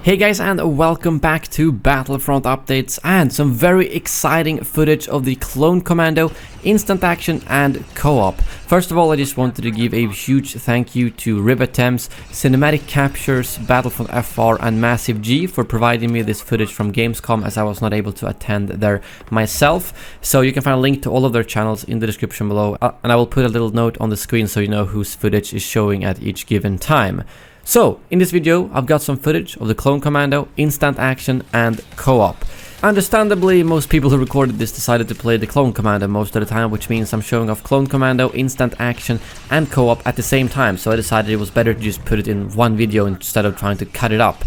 Hey guys, and welcome back to Battlefront updates and some very exciting footage of the Clone Commando, instant action and co-op. First of all, I just wanted to give a huge thank you to Ribatem's, Cinematic Captures, BattlefrontFR and Massive G for providing me this footage from Gamescom, as I was not able to attend there myself. So you can find a link to all of their channels in the description below, and I will put a little note on the screen so you know whose footage is showing at each given time. So, in this video, I've got some footage of the Clone Commando, instant action and co-op. Understandably, most people who recorded this decided to play the Clone Commando most of the time, which means I'm showing off Clone Commando, instant action and co-op at the same time, so I decided it was better to just put it in one video instead of trying to cut it up.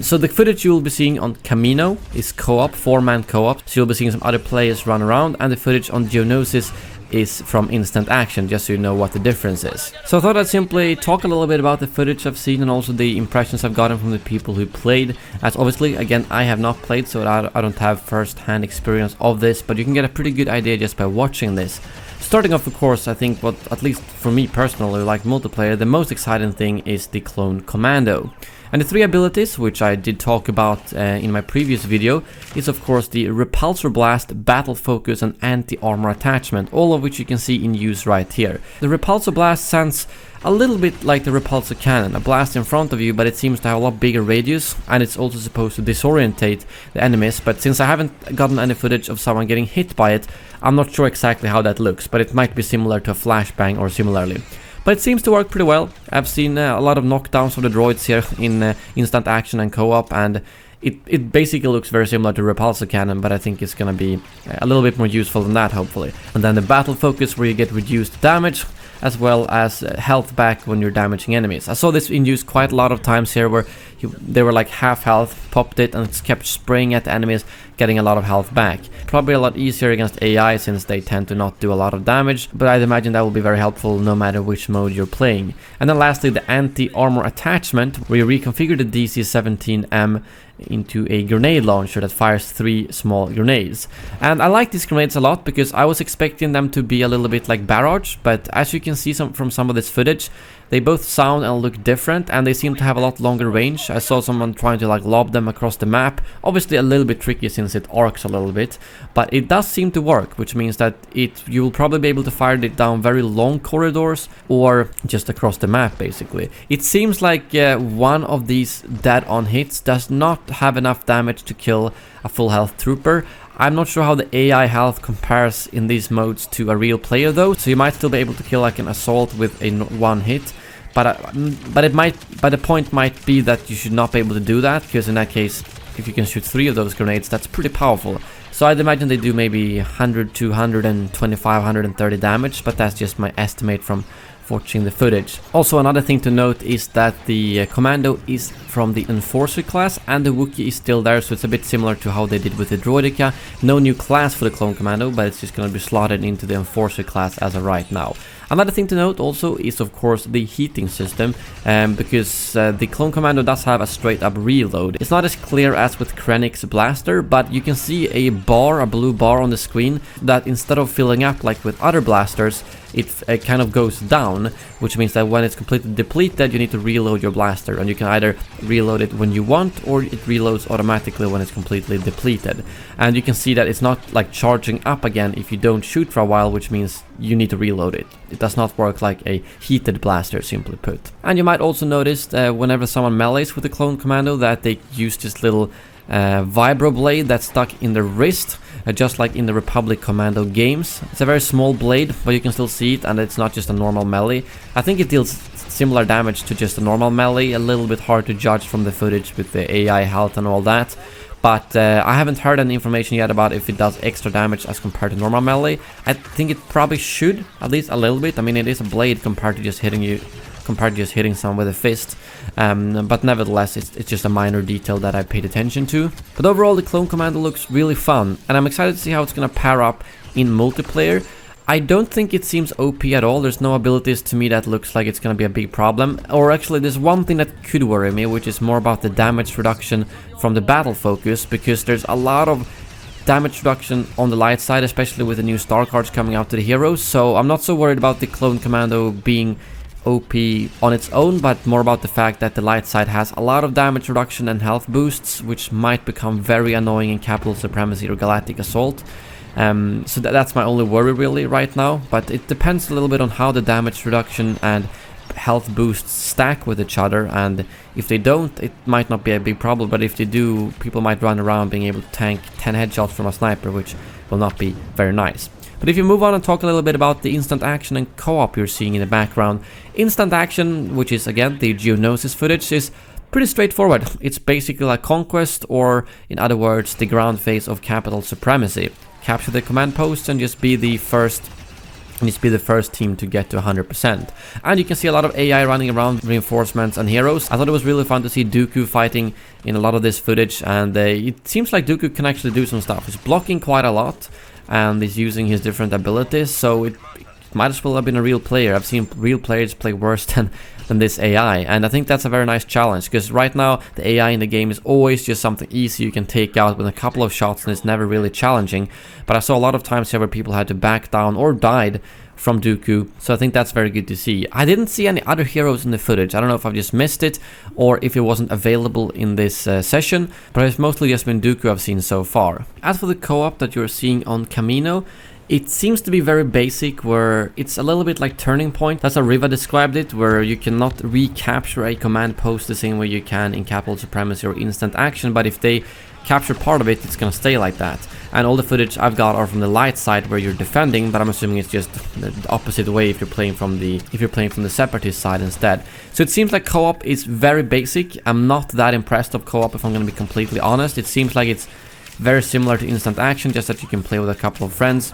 So the footage you will be seeing on Camino is co-op, 4-man co-op, so you'll be seeing some other players run around, and the footage on Geonosis is from instant action, just so you know what the difference is. So I thought I'd simply talk a little bit about the footage I've seen and also the impressions I've gotten from the people who played, as obviously, again, I have not played, so I don't have first-hand experience of this, but you can get a pretty good idea just by watching this. Starting off, of course, I think what, at least for me personally, like multiplayer, the most exciting thing is the Clone Commando. And the three abilities, which I did talk about in my previous video, is of course the Repulsor Blast, Battle Focus and Anti-Armor Attachment, all of which you can see in use right here. The Repulsor Blast sounds a little bit like the Repulsor Cannon, a blast in front of you, but it seems to have a lot bigger radius, and it's also supposed to disorientate the enemies, but since I haven't gotten any footage of someone getting hit by it, I'm not sure exactly how that looks, but it might be similar to a flashbang or similarly. But it seems to work pretty well. I've seen a lot of knockdowns of the droids here in instant action and co-op, and it basically looks very similar to Repulsor Cannon, but I think it's gonna be a little bit more useful than that, hopefully. And then the Battle Focus, where you get reduced damage, as well as health back when you're damaging enemies. I saw this in use quite a lot of times here, where they were like half health, popped it, and it's kept spraying at the enemies, getting a lot of health back. Probably a lot easier against AI, since they tend to not do a lot of damage, but I'd imagine that will be very helpful no matter which mode you're playing. And then lastly, the Anti-Armor Attachment, where you reconfigure the DC-17M into a grenade launcher that fires 3 small grenades. And I like these grenades a lot because I was expecting them to be a little bit like barrage, but as you can see from some of this footage, they both sound and look different, and they seem to have a lot longer range. I saw someone trying to like lob them across the map, obviously a little bit tricky since it arcs a little bit, but it does seem to work, which means that you will probably be able to fire it down very long corridors or just across the map basically. It seems like one of these dead-on hits does not have enough damage to kill a full health trooper. I'm not sure how the AI health compares in these modes to a real player though, so you might still be able to kill like an assault with a one hit, but the point might be that you should not be able to do that, because in that case, if you can shoot 3 of those grenades, that's pretty powerful. So I'd imagine they do maybe 100, 225, 130 damage, but that's just my estimate from watching the footage. Also, another thing to note is that the Commando is from the Enforcer class, and the Wookiee is still there, so it's a bit similar to how they did with the Droideka. No new class for the Clone Commando, but it's just going to be slotted into the Enforcer class as of right now. Another thing to note also is of course the heating system, because the Clone Commando does have a straight up reload. It's not as clear as with Krennic's blaster, but you can see a blue bar on the screen that instead of filling up like with other blasters, it kind of goes down, which means that when it's completely depleted, you need to reload your blaster, and you can either reload it when you want, or it reloads automatically when it's completely depleted. And you can see that it's not like charging up again if you don't shoot for a while, which means you need to reload it. It does not work like a heated blaster, simply put. And you might also notice whenever someone melees with the Clone Commando that they use this little vibro blade that's stuck in the wrist, just like in the Republic Commando games. It's a very small blade, but you can still see it, and it's not just a normal melee. I think it deals similar damage to just a normal melee, a little bit hard to judge from the footage with the AI health and all that. But I haven't heard any information yet about if it does extra damage as compared to normal melee. I think it probably should, at least a little bit. I mean, it is a blade compared to just hitting someone with a fist, but nevertheless it's just a minor detail that I paid attention to. But overall, the Clone Commando looks really fun, and I'm excited to see how it's gonna pair up in multiplayer. I don't think it seems OP at all. There's no abilities to me that looks like it's gonna be a big problem. Or actually, there's one thing that could worry me, which is more about the damage reduction from the battle focus, because there's a lot of damage reduction on the light side, especially with the new star cards coming out to the heroes. So I'm not so worried about the Clone Commando being OP on its own, but more about the fact that the light side has a lot of damage reduction and health boosts, which might become very annoying in Capital Supremacy or Galactic Assault. So that's my only worry really right now, but it depends a little bit on how the damage reduction and health boosts stack with each other, and if they don't, it might not be a big problem, but if they do, people might run around being able to tank 10 headshots from a sniper, which will not be very nice. But if you move on and talk a little bit about the instant action and co-op you're seeing in the background, instant action, which is again the Geonosis footage, is pretty straightforward. It's basically like Conquest, or in other words, the ground phase of Capital Supremacy. Capture the command post and just be the first team to get to 100%. And you can see a lot of AI running around, reinforcements and heroes. I thought it was really fun to see Dooku fighting in a lot of this footage, and it seems like Dooku can actually do some stuff. He's blocking quite a lot, and he's using his different abilities, so it might as well have been a real player. I've seen real players play worse than this AI, and I think that's a very nice challenge, because right now the AI in the game is always just something easy you can take out with a couple of shots, and it's never really challenging. But I saw a lot of times here where people had to back down or died from Dooku, so I think that's very good to see. I didn't see any other heroes in the footage. I don't know if I've just missed it or if it wasn't available in this session, but it's mostly just been Dooku I've seen so far. As for the co-op that you're seeing on Kamino, it seems to be very basic, where it's a little bit like Turning Point. That's how Riva described it, where you cannot recapture a command post the same way you can in Capital Supremacy or Instant Action, but if they capture part of it, it's gonna stay like that. And all the footage I've got are from the light side where you're defending, but I'm assuming it's just the opposite way if you're playing from the Separatist side instead. So it seems like co-op is very basic. I'm not that impressed of co-op, if I'm gonna be completely honest. It seems like it's very similar to Instant Action, just that you can play with a couple of friends.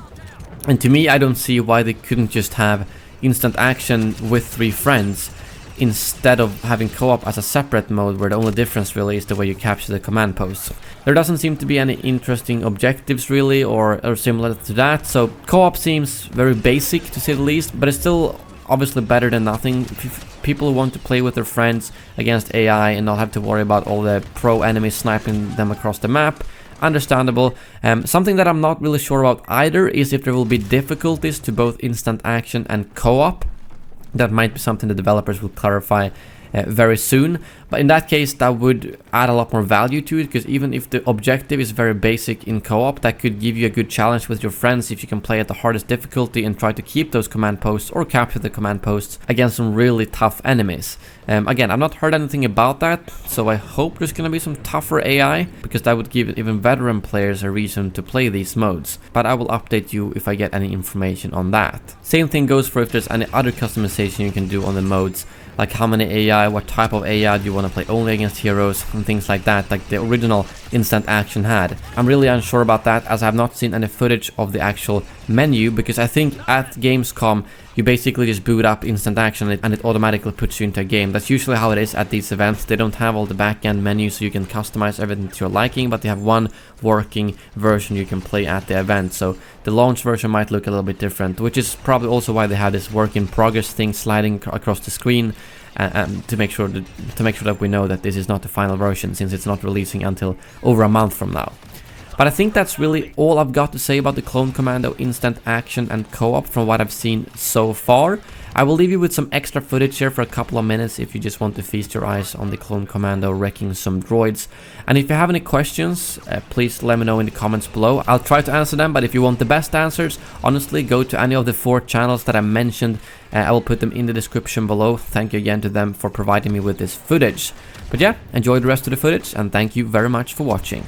And to me, I don't see why they couldn't just have Instant Action with 3 friends instead of having co-op as a separate mode, where the only difference really is the way you capture the command posts. There doesn't seem to be any interesting objectives really, or similar to that, so co-op seems very basic to say the least, but it's still obviously better than nothing. If people who want to play with their friends against AI and not have to worry about all the pro enemies sniping them across the map, understandable. Something that I'm not really sure about either is if there will be difficulties to both Instant Action and co-op. That might be something the developers will clarify very soon, but in that case that would add a lot more value to it, because even if the objective is very basic in co-op, that could give you a good challenge with your friends if you can play at the hardest difficulty and try to keep those command posts or capture the command posts against some really tough enemies. Again, I've not heard anything about that, so I hope there's gonna be some tougher AI, because that would give even veteran players a reason to play these modes. But I will update you if I get any information on that. Same thing goes for if there's any other customization you can do on the modes, like how many AI, what type of AI do you want to play only against heroes, and things like that, like the original Instant Action had. I'm really unsure about that, as I have not seen any footage of the actual menu, because I think at Gamescom you basically just boot up Instant Action and it automatically puts you into a game. That's usually how it is at these events. They don't have all the back-end menus, so you can customize everything to your liking, but they have one working version you can play at the event. So the launch version might look a little bit different, which is probably also why they have this work in progress thing sliding across the screen, to make sure that we know that this is not the final version, since it's not releasing until over a month from now. But I think that's really all I've got to say about the Clone Commando Instant Action and Co-op from what I've seen so far. I will leave you with some extra footage here for a couple of minutes if you just want to feast your eyes on the Clone Commando wrecking some droids. And if you have any questions, please let me know in the comments below. I'll try to answer them, but if you want the best answers, honestly, go to any of the 4 channels that I mentioned. I will put them in the description below. Thank you again to them for providing me with this footage. But yeah, enjoy the rest of the footage, and thank you very much for watching.